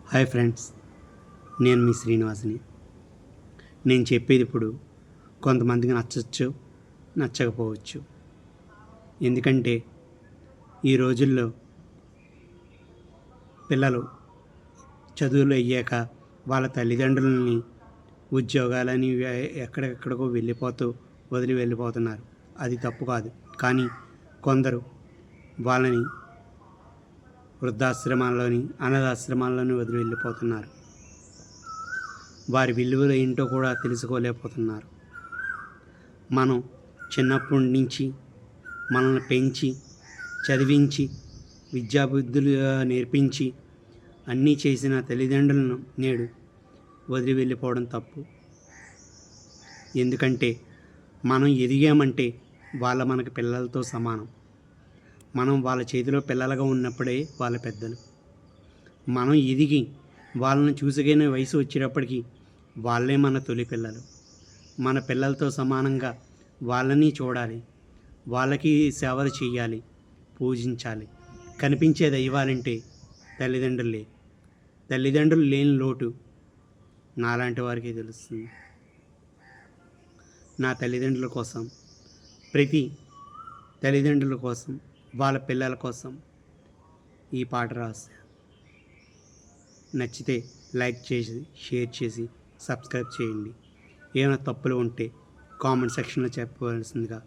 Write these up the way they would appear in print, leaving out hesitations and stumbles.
Hi friends, నేను మీ శ్రీనివాస్ని. నేను చెప్పేది ఇప్పుడు కొంతమందికి నచ్చచ్చు, నచ్చకపోవచ్చు. ఎందుకంటే ఈ రోజుల్లో పిల్లలు చదువులు అయ్యాక వాళ్ళ తల్లిదండ్రులని ఉద్యోగాలని ఎక్కడెక్కడికో వదిలి వెళ్ళిపోతున్నారు. అది తప్పు కాదు. కానీ కొందరు వాళ్ళని వృద్ధాశ్రమాల్లోని అనాథాశ్రమాల్లోని వదిలి వెళ్ళిపోతున్నారు. వారి విలువలు ఏంటో కూడా తెలుసుకోలేకపోతున్నారు. మనం చిన్నప్పటి నుంచి మనల్ని పెంచి చదివించి విద్యాబుద్ధులు నేర్పించి అన్నీ చేసిన తల్లిదండ్రులను నేడు వదిలి వెళ్ళిపోవడం తప్పు. ఎందుకంటే మనం ఎదిగామంటే వాళ్ళ మనకి పిల్లలతో సమానం. మనం వాళ్ళ చేతిలో పిల్లలుగా ఉన్నప్పుడే వాళ్ళ పెద్దలు. మనం ఎదిగి వాళ్ళని చూసుకునే వయసు వచ్చేటప్పటికి వాళ్ళే మన తొలి పిల్లలు. మన పిల్లలతో సమానంగా వాళ్ళని చూడాలి, వాళ్ళకి సేవలు చేయాలి, పూజించాలి. కనిపించే దైవాలంటే తల్లిదండ్రులే. తల్లిదండ్రులు లేని లోటు నాలాంటి వారికి తెలుస్తుంది. నా తల్లిదండ్రుల కోసం, ప్రతి తల్లిదండ్రుల కోసం, వాళ్ళ పిల్లల కోసం ఈ పాట రాశా. నచ్చితే లైక్ చేసి, షేర్ చేసి, సబ్స్క్రైబ్ చేయండి. ఏమైనా తప్పులు ఉంటే కామెంట్ సెక్షన్లో చెప్పవలసిందిగా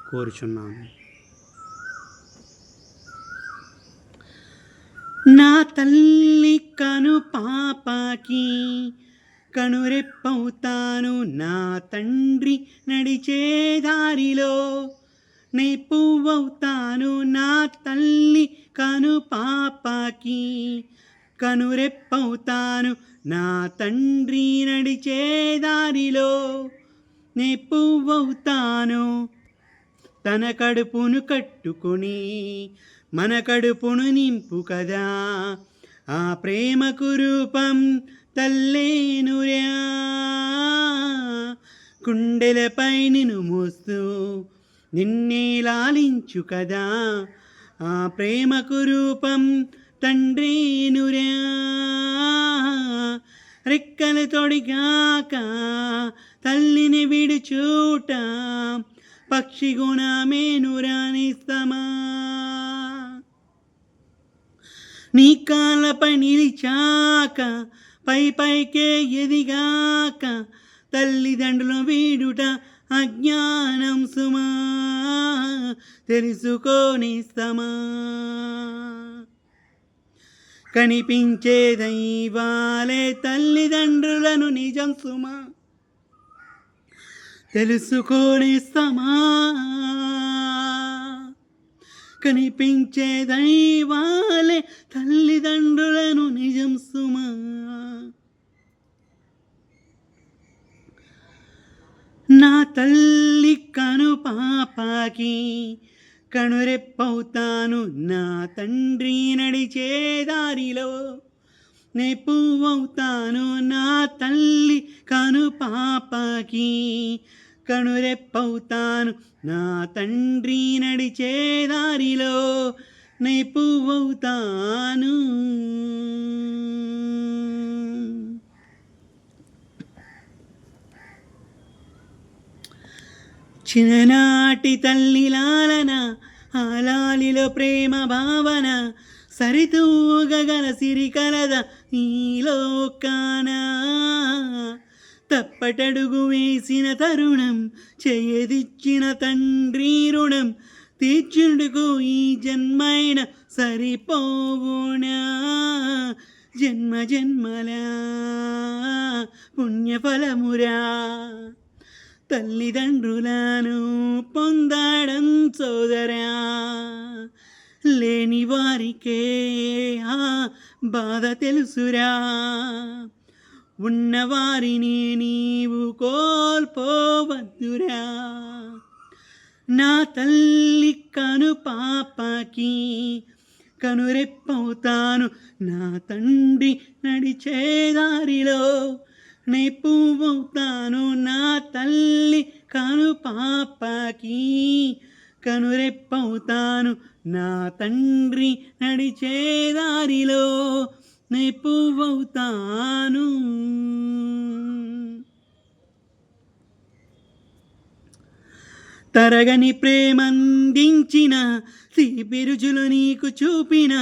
కోరుచున్నాను. నా తల్లి కను పాపకి కనురెప్పవుతాను, నా తండ్రి నడిచే దారిలో నే పువ్వవుతాను. నా తల్లి కను పాపకి కనురెప్పవుతాను, నా తండ్రి నడిచే దారిలో నే పువ్వవుతాను. తన కడుపును కట్టుకొని మన కడుపును నింపు కదా, ఆ ప్రేమకు రూపం తల్లేనురా. కుండెలపై నిన్ను మోస్తూ నిన్నే లాలించు కదా, ఆ ప్రేమకు రూపం తండ్రేనురా. రెక్కలు తొడిగాక తల్లిని విడుచూట పక్షి గుణమేనురా నిస్తమా. నీ కాళ్ళపై నిలిచాక పైకే ఎదిగాక తల్లిదండ్రులు వీడుట అజ్ఞానం సుమా, తెలుసుకోనిస్తమా. కనిపించే దైవాలే తల్లిదండ్రులను నిజం సుమా, తెలుసుకోనిస్తమా. కనిపించే దైవాలే తల్లిదండ్రులను నిజం సుమా. నా తల్లి కను పాపకి కనురెప్పవుతాను, నా తండ్రి నడిచే దారిలో నే పువ్వవుతాను. నా తల్లి కను పాపకి కనురెప్పవుతాను, నా తండ్రి నడిచే దారిలో నే పువ్వవుతాను. చిన్ననాటి తల్లి లాలన, ఆ లాలిలో ప్రేమ భావన సరితూగగల సిరి కలద ఈ లోకాన. తప్పటడుగు వేసిన తరుణం చేయదిచ్చిన తండ్రి రుణం తీర్చుడుకు ఈ జన్మైన సరిపోవునా. జన్మ జన్మల పుణ్యఫలమురా, తల్లిదండ్రులను పొందడం సోదరా. లేని వారికే ఆ బాధ తెలుసురా, ఉన్నవారిని నీవు కోల్పోవద్దురా. నా తల్లి కను పాపకి కనురెప్పవుతాను, నా తండ్రి నడిచే దారిలో నే పువ్వవుతాను. నా తల్లి కను పాపకి కనురెప్పవుతాను, నా తండ్రి నడిచే దారిలో నే పువ్వవుతాను. తరగని ప్రేమందించిన తీపి రుచులు నీకు చూపిన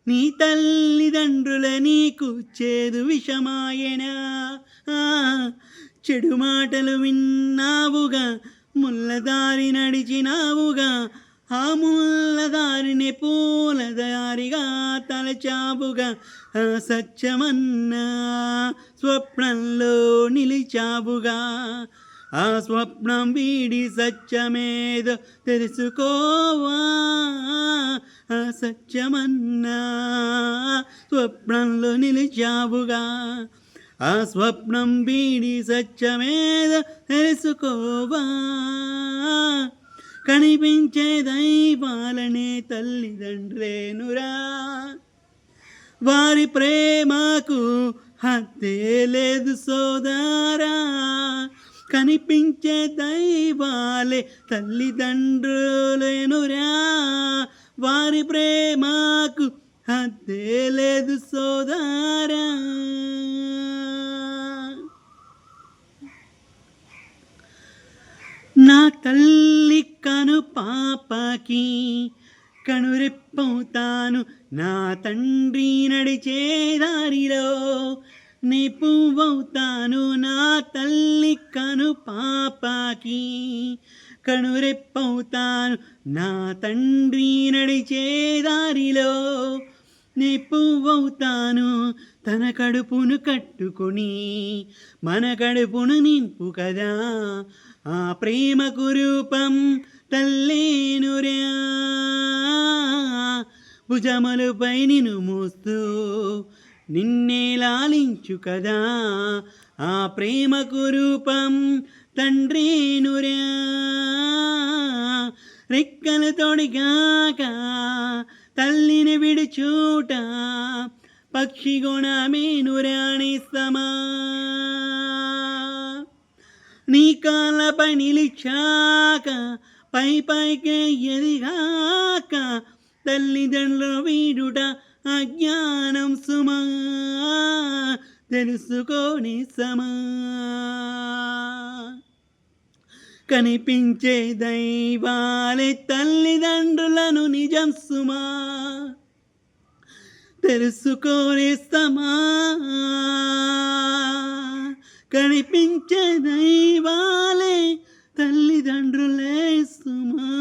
నీ తల్లిదండ్రుల నీకు చేదు విషమాయనా. చెడు మాటలు విన్నావుగా, ముల్లదారి నడిచినావుగా, ఆ ముల్లదారిని పూలదారిగా తలచావుగా. సత్యమన్నా స్వప్నంలో నిలిచావుగా, ఆ స్వప్నం వీడి సత్యమేదో తెలుసుకోవా. ఆ సత్యమన్నా స్వప్నంలో నిలిచావుగా, ఆ స్వప్నం వీడి సత్యమేదో తెలుసుకోవా. కనిపించే దైవాలనే తల్లిదండ్రులేనురా, వారి ప్రేమకు హద్దే లేదు సోదరా. కనిపించే దైవాలే తల్లిదండ్రులేనురా, వారి ప్రేమకు హద్దే లేదు సోదరా. నా తల్లి కను పాపకి కనురెప్పవుతాను, నా తండ్రి నడిచే దారిలో నీ పువ్వవుతాను. నా తల్లి కను పాపకి కనురెప్పవుతాను, నా తండ్రి నడిచే దారిలో నీ పువ్వవుతాను. తన కడుపును కట్టుకొని మన కడుపును నింపు కదా, ఆ ప్రేమకు రూపం తల్లేనురా. భుజములపై నిన్ను మోస్తూ నిన్నే లాలించు కదా, ఆ ప్రేమకు రూపం తండ్రేనురా. రెక్కలు తొడిగాక తల్లిని విడిచూట పక్షి గుణమేనురా నిస్తమా. నీ కాళ్ళపై నిలిచాక పై పైకే ఎదిగాక తల్లిదండ్రులు వీడుట అజ్ఞానం సుమా, తెలుసుకోని సమా. కనిపించే దైవాలే తల్లిదండ్రులను నిజం సుమా, తెలుసుకోని సమా. కనిపించే దైవాలే తల్లిదండ్రులే సుమా.